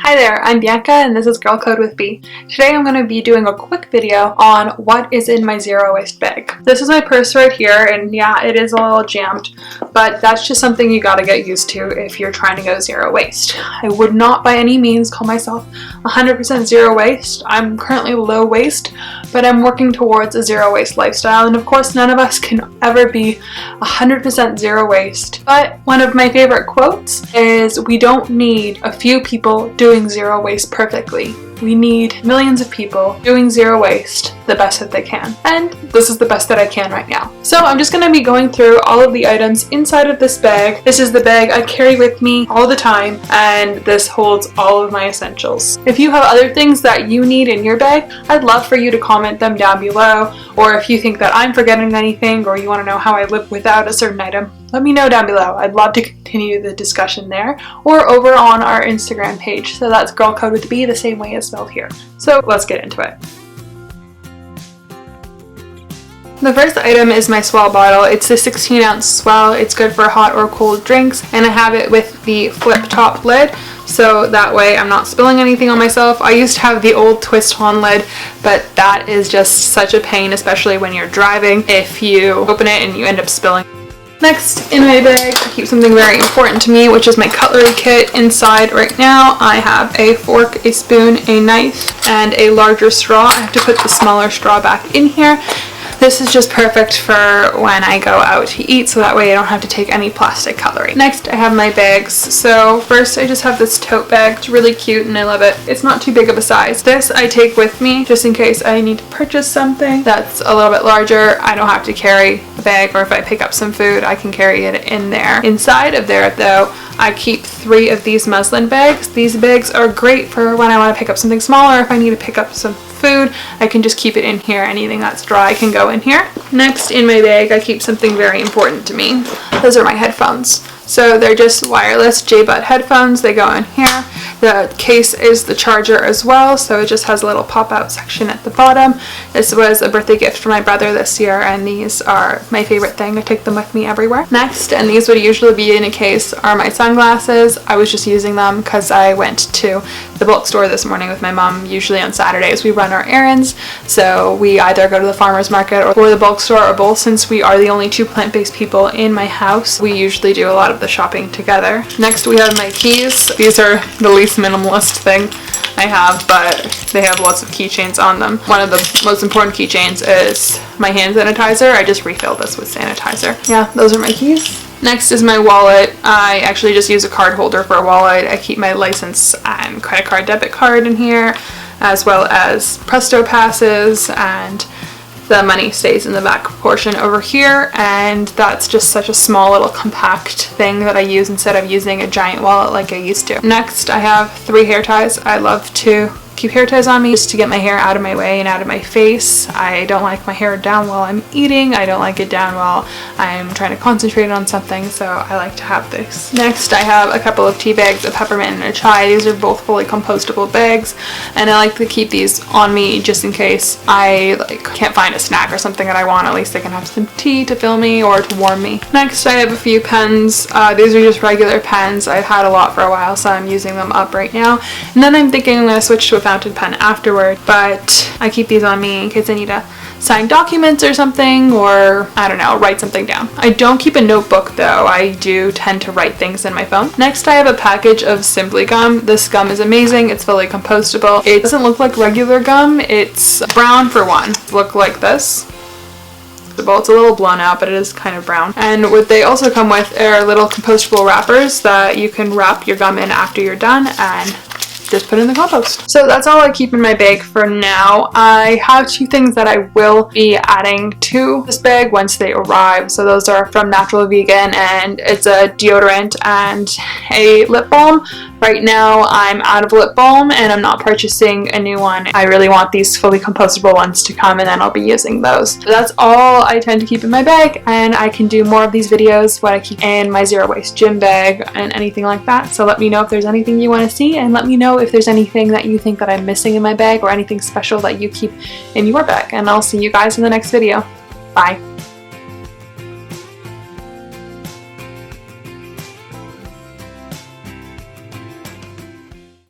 Hi there, I'm Bianca and this is Girl Code with B. Today I'm going to be doing a quick video on what is in my zero waste bag. This is my purse right here, and yeah, it is a little jammed, but that's just something you gotta get used to if you're trying to go zero waste. I would not by any means call myself 100% zero waste. I'm currently low waste, but I'm working towards a zero waste lifestyle, and of course none of us can ever be 100% zero waste. But one of my favorite quotes is, we don't need a few people doing zero waste perfectly. We need millions of people doing zero waste the best that they can. And this is the best that I can right now. So I'm just going to be going through all of the items inside of this bag. This is the bag I carry with me all the time, and this holds all of my essentials. If you have other things that you need in your bag, I'd love for you to comment them down below, or if you think that I'm forgetting anything or you want to know how I live without a certain item, let me know down below. I'd love to continue the discussion there or over on our Instagram page. So that's Girl Code with B, the same way as spelled here. So let's get into it. The first item is my Swell bottle. It's a 16-ounce Swell. It's good for hot or cold drinks, and I have it with the flip top lid, so that way I'm not spilling anything on myself. I used to have the old twist-on lid, but that is just such a pain, especially when you're driving, if you open it and you end up spilling. Next in my bag, I keep something very important to me, which is my cutlery kit. Inside right now, I have a fork, a spoon, a knife, and a larger straw. I have to put the smaller straw back in here. This is just perfect for when I go out to eat, so that way I don't have to take any plastic cutlery. Next, I have my bags. So first, I just have this tote bag. It's really cute and I love it. It's not too big of a size. This I take with me just in case I need to purchase something that's a little bit larger. I don't have to carry a bag, or if I pick up some food, I can carry it in there. Inside of there though, I keep 3 of these muslin bags. These bags are great for when I want to pick up something smaller. If I need to pick up some food, I can just keep it in here. Anything that's dry can go in here. Next in my bag, I keep something very important to me. Those are my headphones. So they're just wireless J-Bud headphones. They go in here. The case is the charger as well, so it just has a little pop-out section at the bottom. This was a birthday gift for my brother this year, and these are my favorite thing. I take them with me everywhere. Next, and these would usually be in a case, are my sunglasses. I was just using them because I went to the bulk store this morning with my mom. Usually on Saturdays we run our errands, so we either go to the farmer's market or the bulk store, or both. Since we are the only 2 plant-based people in my house, we usually do a lot of the shopping together. Next, we have my keys. These are the least minimalist thing I have, but they have lots of keychains on them. One of the most important keychains is my hand sanitizer. I just refilled this with sanitizer. Yeah, those are my keys. Next is my wallet. I actually just use a card holder for a wallet. I keep my license and credit card, debit card in here, as well as Presto passes, and the money stays in the back portion over here, and that's just such a small little compact thing that I use instead of using a giant wallet like I used to. Next, I have 3 hair ties. I love to keep hair ties on me just to get my hair out of my way and out of my face. I don't like my hair down while I'm eating. I don't like it down while I'm trying to concentrate on something, so I like to have this. Next, I have a couple of tea bags, a peppermint and a chai. These are both fully compostable bags, and I like to keep these on me just in case I can't find a snack or something that I want. At least I can have some tea to fill me or to warm me. Next, I have a few pens. These are just regular pens. I've had a lot for a while, so I'm using them up right now. And then I'm thinking I'm going to switch to a fountain pen afterward, but I keep these on me in case I need to sign documents or something, or I don't know, write something down. I don't keep a notebook though. I do tend to write things in my phone. Next, I have a package of Simply gum. This gum is amazing. It's fully compostable. It doesn't look like regular gum. It's brown for one. Look like this. Well, it's a little blown out, but it is kind of brown. And what they also come with are little compostable wrappers that you can wrap your gum in after you're done and just put in the compost. So that's all I keep in my bag for now. I have 2 things that I will be adding to this bag once they arrive. So those are from Natural Vegan, and it's a deodorant and a lip balm. Right now I'm out of lip balm and I'm not purchasing a new one. I really want these fully compostable ones to come, and then I'll be using those. So that's all I tend to keep in my bag, and I can do more of these videos what I keep in my zero waste gym bag and anything like that. So let me know if there's anything you want to see, and let me know if there's anything that you think that I'm missing in my bag or anything special that you keep in your bag. And I'll see you guys in the next video. Bye.